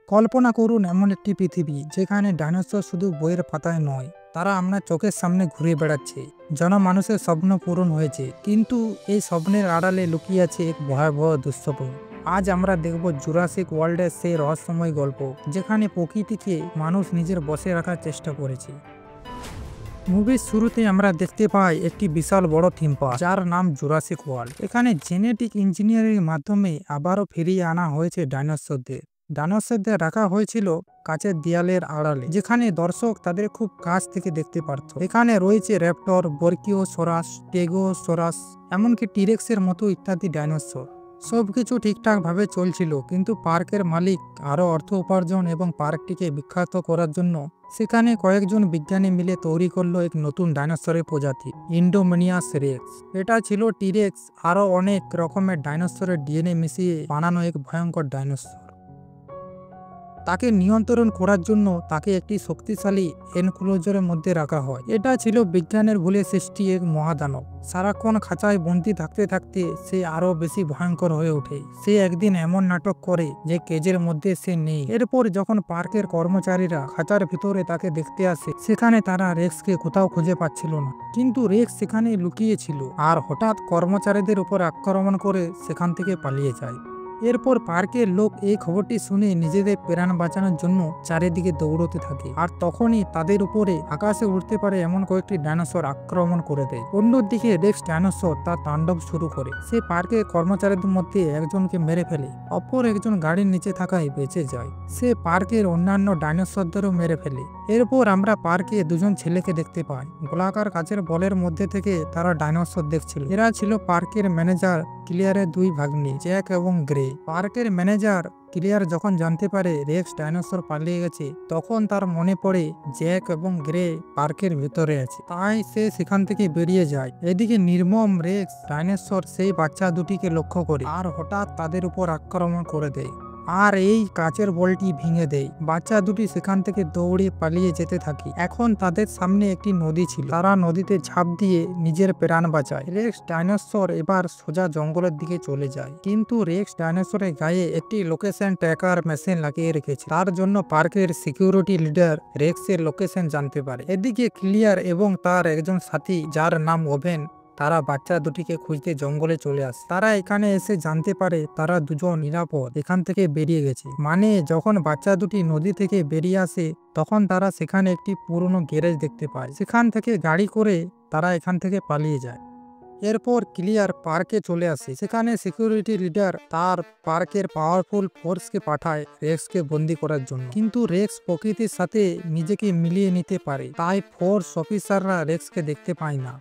কল্পনা করুন এমন একটি পৃথিবী যেখানে ডাইনোসর শুধু বইয়ের পাতায় নয়, তারা আমরা চোখের সামনে ঘুরে বেড়াচ্ছে। মানুষের স্বপ্ন পূরণ হয়েছে, কিন্তু এই স্বপ্নের আড়ালে লুকিয়ে আছে এক ভয়াবহ দুঃস্বপ্ন। আজ আমরা দেখব জুরাসিক ওয়ার্ল্ডের সেই রহস্যময় গল্প, যেখানে প্রকৃতিকে মানুষ নিজের বশে রাখার চেষ্টা করেছে। মুভির শুরুতে আমরা দেখতে পাই একটি বিশাল বড় থিম পার্ক, যার নাম জুরাসিক ওয়ার্ল্ড। এখানে জেনেটিক ইঞ্জিনিয়ারিং মাধ্যমে আবারও ফিরিয়ে আনা হয়েছে ডাইনোসরদের রাখা হয়েছিল কাচের দেয়ালের আড়ালে, যেখানে দর্শক তাদের খুব কাছ থেকে দেখতে পারত। এখানে রয়েছে র্যাপ্টর, বর্কিওসরাস, টেগোসরাস, এমনকি টিরেক্সের মতো ইত্যাদি ডাইনোসর। সবকিছু ঠিকঠাক ভাবে চলছিল, কিন্তু পার্কের মালিক আরো অর্থ উপার্জন এবং পার্কটিকে বিখ্যাত করার জন্য সেখানে কয়েকজন বিজ্ঞানী মিলে তৈরি করলো এক নতুন ডাইনোসরের প্রজাতি, ইন্ডোমিনিয়াস রেক্স। এটা ছিল টিরেক্স আরো অনেক রকমের ডাইনোসরের ডিএনএ মিশিয়ে বানানো এক ভয়ঙ্কর ডাইনোসর। তাকে নিয়ন্ত্রণ করার জন্য তাকে একটি শক্তিশালী এনক্লোজারের মধ্যে রাখা হয়। এটা ছিল বিজ্ঞানের ভুলে সৃষ্টি এক মহাদানব। সারাক্ষণ খাঁচায় বন্দি থাকতে থাকতে সে আরো বেশি ভয়ঙ্কর হয়ে ওঠে। সে একদিন এমন নাটক করে যে কেজের মধ্যে সে নেই। এরপর যখন পার্কের কর্মচারীরা খাঁচার ভিতরে তাকে দেখতে আসে, সেখানে তারা রেক্সকে কোথাও খুঁজে পাচ্ছিল না, কিন্তু রেক্স সেখানে লুকিয়ে ছিল আর হঠাৎ কর্মচারীদের উপর আক্রমণ করে সেখান থেকে পালিয়ে যায়। এরপর পার্কের লোক এই খবরটি শুনে নিজেদের প্রাণ বাঁচানোর জন্য চারিদিকে দৌড়তে থাকে, আর তখনই তাদের উপরে আকাশে উঠতে পারে এমন কয়েকটি ডাইনোসর আক্রমণ করে দেয়। অন্যদিকে রেক্স ডাইনোসর তার তাণ্ডব শুরু করে। সে পার্কের কর্মচারীদের মধ্যে একজনকে মেরে ফেলে, অপর একজন গাড়ির নিচে থাকায় বেঁচে যায়। সে পার্কের অন্যান্য ডাইনোসরদেরও মেরে ফেলে। এরপর আমরা পার্কে দুজন ছেলেকে দেখতে পাই। গোলাকার কাচের বলের মধ্যে থেকে তারা ডাইনোসর দেখছিল। এরা ছিল পার্কের ম্যানেজার ক্লিয়ারের দুই ভাগ্নি, জ্যাক এবং গ্রে। পার্কের ম্যানেজার ক্লিয়ার যখন জানতে পারে রেক্স ডাইনোসর পালিয়ে গেছে, তখন তার মনে পড়ে জ্যাক এবং গ্রে পার্কের ভিতরে আছে, তাই সে সেখান থেকে বেরিয়ে যায়। এদিকে নির্মম রেক্স ডাইনোসর সেই বাচ্চা দুটিকে লক্ষ্য করে আর হঠাৎ তাদের উপর আক্রমণ করে দেয়, আর এই কাচের বলটি ভেঙে দেয়। বাচ্চা দুটি সেখান থেকে দৌড়ে পালিয়ে যেতে থাকে। এখন তাদের সামনে একটি নদী ছিল, তারা নদীতে ঝাঁপ দিয়ে নিজের প্রাণ বাঁচায়। রেক্স ডাইনোসর এবার সোজা জঙ্গলের দিকে চলে যায়, কিন্তু রেক্স ডাইনোসরের গায়ে একটি লোকেশন ট্র্যাকার মেশিন লাগিয়ে রেখেছে। তার জন্য পার্কের সিকিউরিটি লিডার রেক্সের লোকেশন জানতে পারে। এদিকে ক্লিয়ার এবং তার একজন সাথী, যার নাম ওভেন, তারা বাচ্চা দুটিকে খুঁজতে জঙ্গলে চলে আসে। তারা এখানে এসে জানতে পারে তারা দুজন নিরাপদ এখান থেকে বেরিয়ে গেছে। যখন বাচ্চা দুটি নদী থেকে বেরিয়ে আসে, তখন তারা সেখানে একটি পুরনো গ্যারেজ দেখতে পায়। সেখান থেকে গাড়ি করে তারা এখান থেকে পালিয়ে যায়। এরপর ক্লিয়ার পার্কে চলে আসে। সেখানে সিকিউরিটি লিডার তার পার্কের পাওয়ারফুল ফোর্সকে পাঠায় রেক্সকে বন্দি করার জন্য, কিন্তু রেক্স প্রকৃতির সাথে নিজেকে মিলিয়ে নিতে পারে, তাই ফোর্স অফিসাররা রেক্সকে দেখতে পায় না,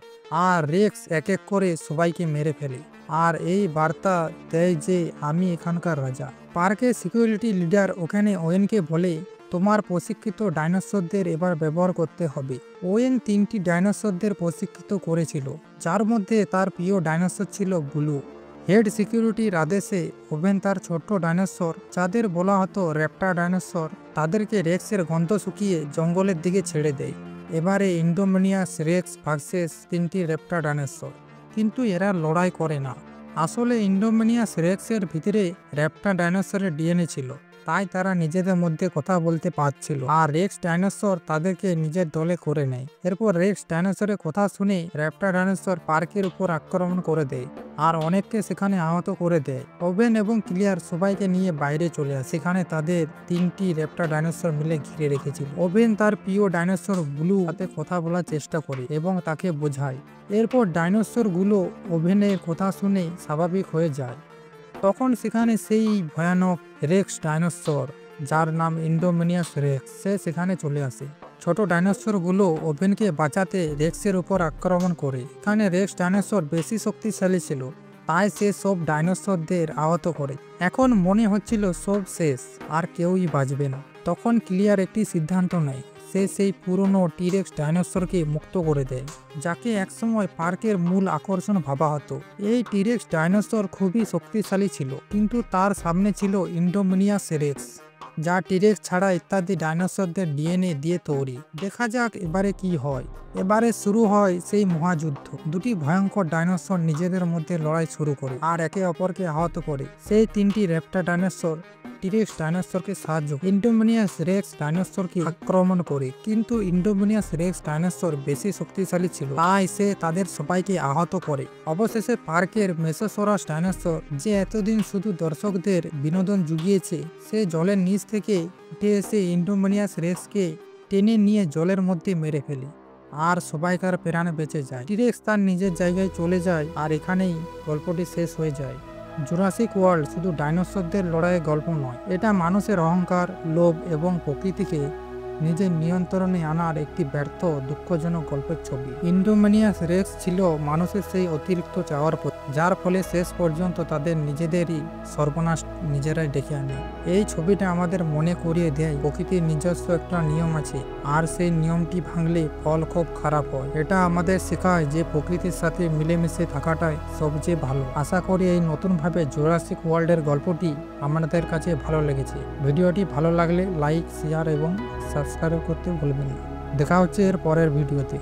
আর রেক্স এক এক করে সবাইকে মেরে ফেলে আর এই বার্তা দেয় যে আমি এখানকার রাজা। পার্কের সিকিউরিটি লিডার ওখানে ওয়েনকে বলে, তোমার প্রশিক্ষিত ডাইনোসরদের এবার ব্যবহার করতে হবে। ওয়েন 3টি ডাইনোসরদের প্রশিক্ষিত করেছিল, যার মধ্যে তার প্রিয় ডাইনোসর ছিল ব্লু। হেড সিকিউরিটির আদেশে ওভেন তার ছোট্ট ডাইনোসর, যাদের বলা হতো র্যাপ্টার ডাইনোসর, তাদেরকে রেক্সের গন্ধ শুকিয়ে জঙ্গলের দিকে ছেড়ে দেয়। এবারে ইন্ডোমিনিয়াস রেক্স ভার্সেস 3টি র্যাপ্টার ডাইনোসর, কিন্তু এরা লড়াই করে না। আসলে ইন্ডোমিনিয়াস রেক্সের ভিতরে র্যাপ্টার ডাইনোসরের ডিএনএ ছিল, তাই তারা নিজেদের মধ্যে কথা বলতে পারছিল, আর রেক্স ডাইনোসর তাদেরকে নিজের দলে করে নেয়। এরপর রেক্স ডাইনোসরের কথা শুনে র্যাপ্টার ডাইনোসর পার্কের উপর আক্রমণ করে দেয় আর অনেককে সেখানে আহত করে দেয়। ওভেন এবং ক্লিয়ার সবাইকে নিয়ে বাইরে চলে আসে। সেখানে তাদের 3টি র্যাপ্টার ডাইনোসর মিলে ঘিরে রেখেছিল। ওভেন তার প্রিয় ডাইনোসর ব্লু সাথে কথা বলার চেষ্টা করে এবং তাকে বোঝায়। এরপর ডাইনোসর গুলো ওভেনের কথা শুনে স্বাভাবিক হয়ে যায়। তখন সেখানে সেই ভয়ানক রেক্স ডাইনোসর, যার নাম ইন্ডোমিনিয়াস রেক্স, সে সেখানে চলে আসে। ছোট ডাইনোসরগুলো ওভেনকে বাঁচাতে রেক্সের উপর আক্রমণ করে। এখানে রেক্স ডাইনোসর বেশি শক্তিশালী ছিল, তাই সে সব ডাইনোসরদের আহত করে। এখন মনে হচ্ছিল সব শেষ, আর কেউই বাঁচবে না। তখন ক্লিয়ার একটি সিদ্ধান্ত নেয়। সে সেই পুরনো টিরেক্স ডাইনোসরকে মুক্ত করে দেয়, যাকে একসময় পার্কের মূল আকর্ষণ ভাবা হতো। এই টিরেক্স ডাইনোসর খুবই শক্তিশালী ছিল, কিন্তু তার সামনে ছিল ইন্ডোমিনিয়াস রেক্স, যা টিরেক্স ছাড়া ইত্যাদি ডাইনোসরদের ডিএনএ দিয়ে তৈরি। দেখা যাক এবারে কি হয়। এবারে শুরু হয় সেই মহাযুদ্ধ। দুটি ভয়ঙ্কর ডাইনোসর নিজেদের মধ্যে লড়াই শুরু করে আর একে অপরকে আহত করে। সেই 3টি র্যাপ্টার ডাইনোসর টিরেক্স ডাইনোসরকে সাহায্য করে। ইন্ডোমিনিয়াস রেক্স ডাইনোসরকে আক্রমণ করে, কিন্তু ইন্ডোমিনিয়াস রেক্স ডাইনোসর বেশি শক্তিশালী ছিল, তাই সে তাদের সবাইকে আহত করে। অবশেষে পার্কের মেসোসরাস ডাইনোসর, যে এতদিন শুধু দর্শকদের বিনোদন জুগিয়েছে, সে জলের নিচ থেকে উঠে এসে ইন্ডোমিনিয়াস রেক্সকে টেনে নিয়ে জলের মধ্যে মেরে ফেলে, আর সবাইকার প্রাণ বেঁচে যায়। টিরেক্স তার নিজের জায়গায় চলে যায়, আর এখানেই গল্পটি শেষ হয়ে যায়। জুরাসিক ওয়ার্ল্ড শুধু ডাইনোসরদের লড়াইয়ের গল্প নয়, এটা মানুষের অহংকার, লোভ এবং প্রকৃতিকে নিজের নিয়ন্ত্রণে আনার একটি ব্যর্থ দুঃখজনক গল্পের ছবি। ইন্ডোমিনিয়াস রেক্স ছিল মানুষের সেই অতিরিক্ত চাওয়ার যার ফলে শেষ পর্যন্ত তাদের নিজেদেরই সর্বনাশ নিজেরাই ডেকে আনে। এই ছবিটা আমাদের মনে করিয়ে দেয় প্রকৃতির নিজস্ব একটা নিয়ম আছে, আর সেই নিয়মটি ভাঙলে ফল খুব খারাপ হয়। এটা আমাদের শেখায় যে প্রকৃতির সাথে মিলেমিশে থাকাটাই সবচেয়ে ভালো। আশা করি এই নতুনভাবে জুরাসিক ওয়ার্ল্ডের গল্পটি আমাদের কাছে ভালো লেগেছে। ভিডিওটি ভালো লাগলে লাইক, শেয়ার এবং সাবস্ক্রাইব করতে ভুলবেন না। দেখা হচ্ছে এর পরের ভিডিওতে।